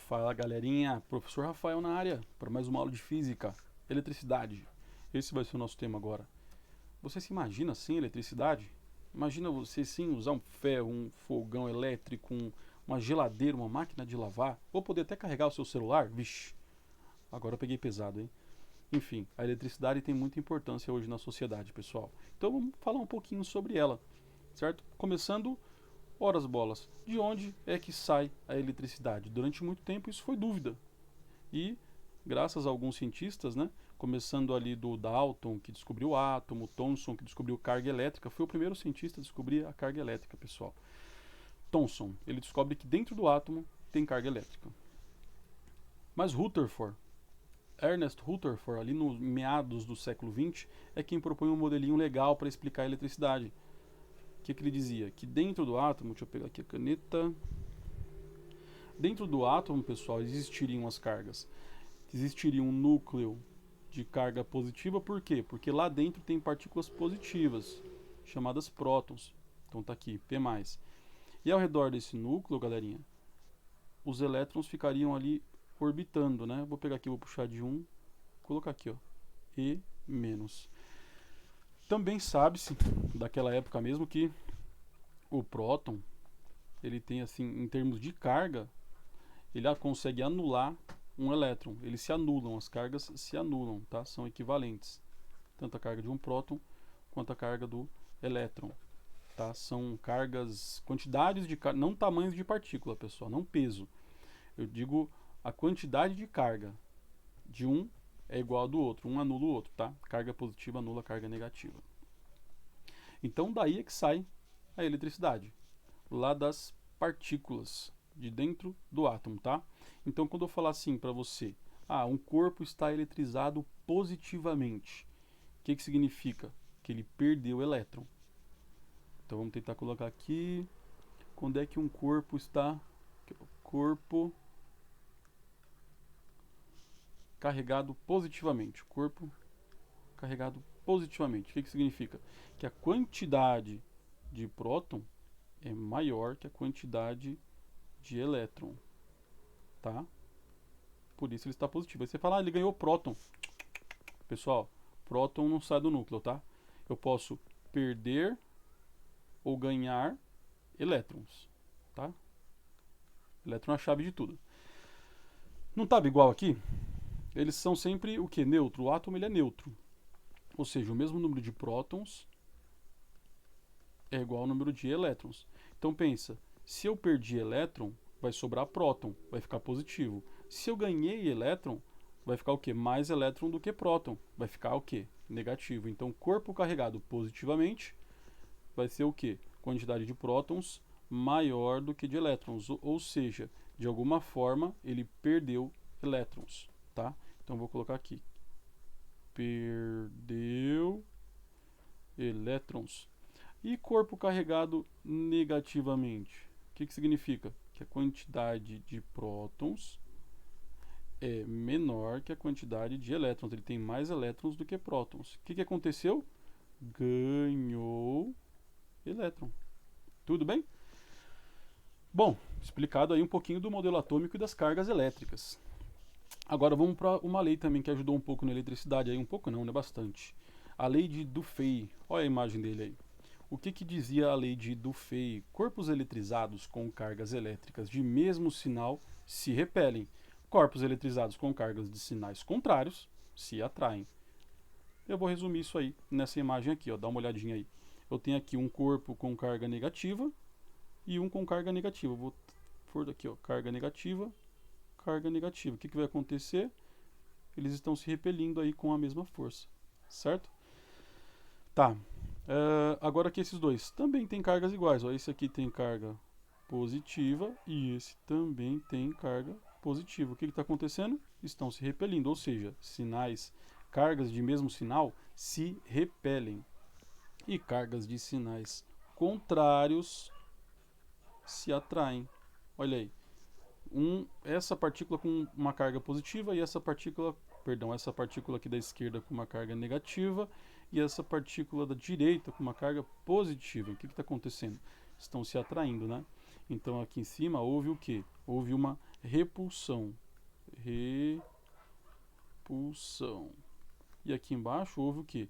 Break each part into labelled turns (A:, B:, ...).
A: Fala galerinha, professor Rafael na área para mais uma aula de física, eletricidade. Esse vai ser o nosso tema agora. Você se imagina sem eletricidade? Imagina você sim usar um ferro, um fogão elétrico, uma geladeira, uma máquina de lavar, ou poder até carregar o seu celular? Vixe, agora eu peguei pesado, hein? Enfim, a eletricidade tem muita importância hoje na sociedade, pessoal. Então vamos falar um pouquinho sobre ela, certo? Começando, ora as bolas, de onde é que sai a eletricidade? Durante muito tempo isso foi dúvida. E graças a alguns cientistas, né, começando ali do Dalton, que descobriu o átomo, Thomson, que descobriu carga elétrica, foi o primeiro cientista a descobrir a carga elétrica, pessoal. Thomson, ele descobre que dentro do átomo tem carga elétrica. Mas Rutherford, Ernest Rutherford, ali nos meados do século XX, é quem propõe um modelinho legal para explicar a eletricidade. O que ele dizia? Que dentro do átomo, deixa eu pegar aqui a caneta. Dentro do átomo, pessoal, existiriam as cargas. Existiria um núcleo de carga positiva, por quê? Porque lá dentro tem partículas positivas, chamadas prótons. Então tá aqui, P+. E ao redor desse núcleo, galerinha, os elétrons ficariam ali orbitando, né? Vou pegar aqui, vou puxar de 1, colocar aqui, ó, E-. Também sabe-se, daquela época mesmo, que o próton, ele tem, assim, em termos de carga, ele consegue anular um elétron. Eles se anulam, as cargas se anulam, tá? São equivalentes. Tanto a carga de um próton quanto a carga do elétron. Tá? São cargas, quantidades de carga, não tamanhos de partícula, pessoal, não peso. Eu digo a quantidade de carga de um é igual ao do outro, um anula o outro, tá? Carga positiva anula a carga negativa. Então daí é que sai a eletricidade, lá das partículas de dentro do átomo, tá? Então quando eu falar assim para você, um corpo está eletrizado positivamente, o que significa? Que ele perdeu elétron. Então vamos tentar colocar aqui, quando é que um corpo está, corpo carregado positivamente, corpo carregado positivamente, o que significa? Que a quantidade de próton é maior que a quantidade de elétron, tá? Por isso ele está positivo. Aí você fala, ele ganhou próton. Pessoal, próton não sai do núcleo, tá? Eu posso perder ou ganhar elétrons, tá? Elétron é a chave de tudo. Não estava igual aqui? Eles são sempre o que? Neutro. O átomo ele é neutro. Ou seja, o mesmo número de prótons é igual ao número de elétrons. Então pensa, se eu perdi elétron, vai sobrar próton, vai ficar positivo. Se eu ganhei elétron, vai ficar o quê? Mais elétron do que próton, vai ficar o quê? Negativo. Então corpo carregado positivamente vai ser o quê? Quantidade de prótons maior do que de elétrons, ou seja, de alguma forma ele perdeu elétrons, tá? Então vou colocar aqui, perdeu elétrons. E corpo carregado negativamente, o que significa? Que a quantidade de prótons é menor que a quantidade de elétrons, ele tem mais elétrons do que prótons. O que aconteceu? Ganhou elétron. Tudo bem? Bom, explicado aí um pouquinho do modelo atômico e das cargas elétricas. Agora vamos para uma lei também que ajudou um pouco na eletricidade, aí um pouco não, né? Bastante. A lei de Dufay. Olha a imagem dele aí. O que dizia a lei de Dufay? Corpos eletrizados com cargas elétricas de mesmo sinal se repelem. Corpos eletrizados com cargas de sinais contrários se atraem. Eu vou resumir isso aí nessa imagem aqui, ó, dá uma olhadinha aí. Eu tenho aqui um corpo com carga negativa e um com carga negativa. Vou pôr aqui, ó, carga negativa, carga negativa. O que vai acontecer? Eles estão se repelindo aí com a mesma força, certo? Tá. Agora aqui esses dois também tem cargas iguais. Ó, esse aqui tem carga positiva e esse também tem carga positiva. O que está acontecendo? Estão se repelindo, ou seja, sinais, cargas de mesmo sinal se repelem. E cargas de sinais contrários se atraem. Olha aí. Essa partícula com uma carga positiva e essa partícula aqui da esquerda com uma carga negativa e essa partícula da direita com uma carga positiva. O que está acontecendo? Estão se atraindo, né? Então aqui em cima houve o quê? Houve uma repulsão. Repulsão. E aqui embaixo houve o quê?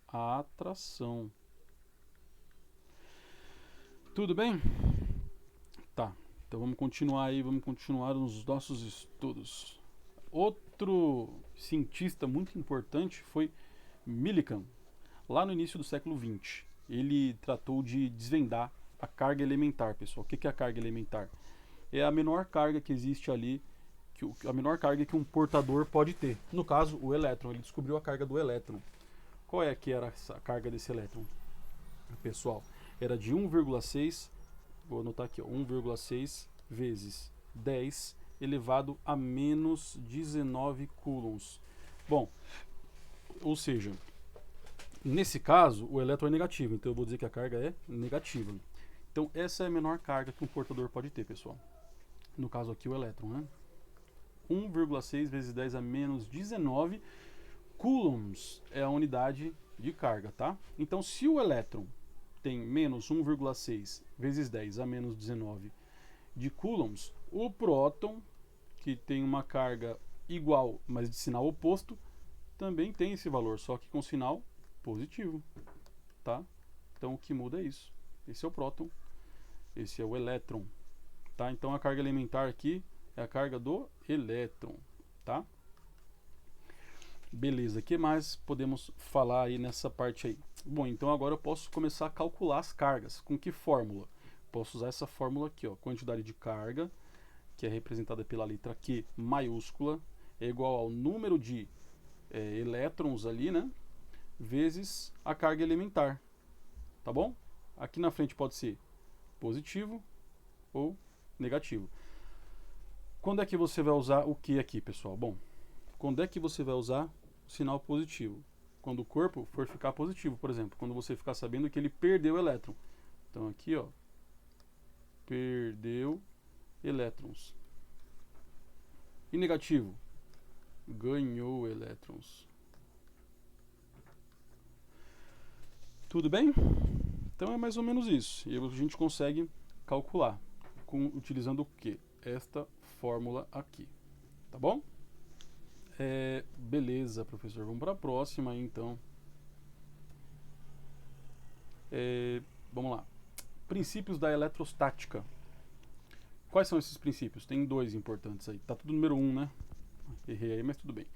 A: A atração. Tudo bem? Tá. Então vamos continuar aí, vamos continuar nos nossos estudos. Outro cientista muito importante foi Millikan, lá no início do século XX. Ele tratou de desvendar a carga elementar, pessoal. O que é a carga elementar? É a menor carga que existe ali, a menor carga que um portador pode ter. No caso, o elétron. Ele descobriu a carga do elétron. Qual é que era a carga desse elétron, pessoal? Era de 1,6, vou anotar aqui, 1,6 vezes 10 elevado a menos 19 coulombs. Bom, ou seja, nesse caso, o elétron é negativo, então eu vou dizer que a carga é negativa. Então, essa é a menor carga que um portador pode ter, pessoal. No caso aqui, o elétron, né? 1,6 vezes 10 a menos 19 coulombs é a unidade de carga, tá? Então, se o elétron tem menos 1,6 vezes 10 a menos 19 de coulombs, o próton, que tem uma carga igual, mas de sinal oposto, também tem esse valor, só que com sinal positivo, tá? Então, o que muda é isso. Esse é o próton, esse é o elétron, tá? Então, a carga elementar aqui é a carga do elétron, tá? Beleza, o que mais podemos falar aí nessa parte aí? Bom, então agora eu posso começar a calcular as cargas. Com que fórmula? Posso usar essa fórmula aqui, ó. Quantidade de carga, que é representada pela letra Q maiúscula, é igual ao número de elétrons ali, né? Vezes a carga elementar, tá bom? Aqui na frente pode ser positivo ou negativo. Quando é que você vai usar o que aqui, pessoal? Bom, quando é que você vai usar o sinal positivo? Quando o corpo for ficar positivo, por exemplo, quando você ficar sabendo que ele perdeu elétron. Então aqui, ó, perdeu elétrons. E negativo, ganhou elétrons. Tudo bem? Então é mais ou menos isso. E a gente consegue calcular utilizando o quê? Esta fórmula aqui. Tá bom? Beleza, professor. Vamos para a próxima aí, então. Vamos lá. Princípios da eletrostática. Quais são esses princípios? Tem dois importantes aí. Tá tudo número 1, né? Errei aí, mas tudo bem.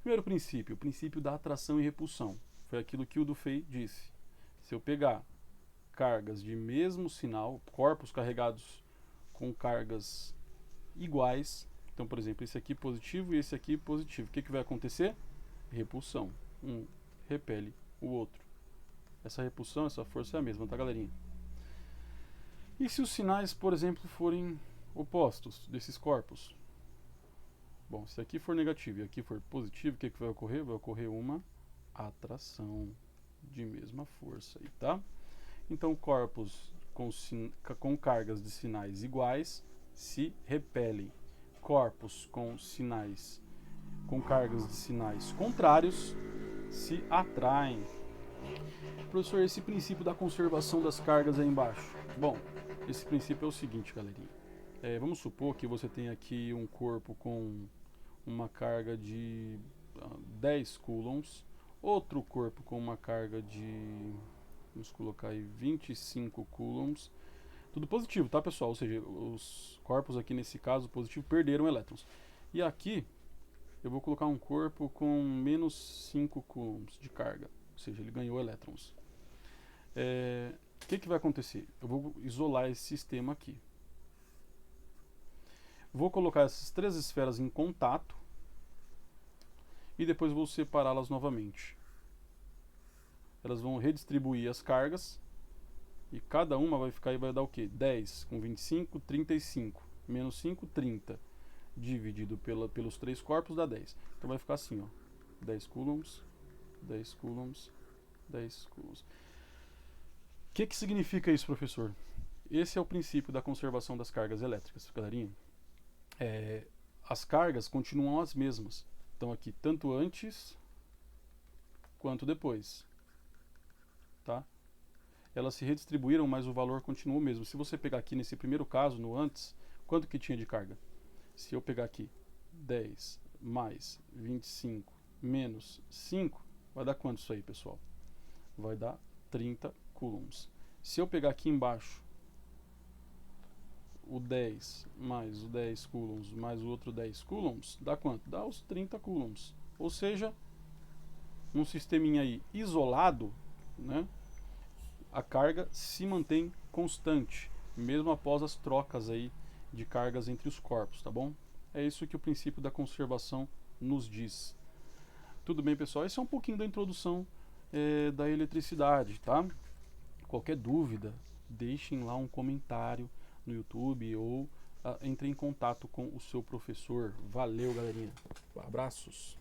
A: Primeiro princípio, o princípio da atração e repulsão. Foi aquilo que o Dufay disse. Se eu pegar cargas de mesmo sinal, corpos carregados com cargas iguais, então, por exemplo, esse aqui positivo e esse aqui positivo, o que vai acontecer? Repulsão. Um repele o outro. Essa repulsão, essa força é a mesma, tá, galerinha? E se os sinais, por exemplo, forem opostos desses corpos? Bom, se aqui for negativo e aqui for positivo, o que vai ocorrer? Vai ocorrer uma atração de mesma força aí, tá? Então, corpos com cargas de sinais iguais se repelem. Corpos com cargas de sinais contrários se atraem. Professor, esse princípio da conservação das cargas aí embaixo. Bom, esse princípio é o seguinte, galerinha. Vamos supor que você tem aqui um corpo com uma carga de 10 coulombs, outro corpo com uma carga de, vamos colocar aí, 25 coulombs. Tudo positivo, tá, pessoal? Ou seja, os corpos aqui nesse caso positivo perderam elétrons. E aqui eu vou colocar um corpo com menos 5 coulombs de carga, ou seja, ele ganhou elétrons. O que vai acontecer? Eu vou isolar esse sistema aqui. Vou colocar essas três esferas em contato e depois vou separá-las novamente. Elas vão redistribuir as cargas e cada uma vai ficar e vai dar o quê? 10 com 25, 35. Menos 5, 30. Dividido pelos três corpos dá 10. Então vai ficar assim, ó. 10 coulombs, 10 coulombs, 10 coulombs. O que significa isso, professor? Esse é o princípio da conservação das cargas elétricas, galerinha. As cargas continuam as mesmas. Então aqui, tanto antes quanto depois. Tá? Elas se redistribuíram, mas o valor continua o mesmo. Se você pegar aqui nesse primeiro caso, no antes, quanto que tinha de carga? Se eu pegar aqui 10 mais 25 menos 5, vai dar quanto isso aí, pessoal? Vai dar 30 coulombs. Se eu pegar aqui embaixo o 10 mais o 10 coulombs mais o outro 10 coulombs, dá quanto? Dá os 30 coulombs. Ou seja, num sisteminha aí isolado, né, a carga se mantém constante, mesmo após as trocas aí de cargas entre os corpos, tá bom? É isso que o princípio da conservação nos diz. Tudo bem, pessoal? Esse é um pouquinho da introdução da eletricidade, tá? Qualquer dúvida, deixem lá um comentário no YouTube ou entre em contato com o seu professor. Valeu, galerinha. Abraços.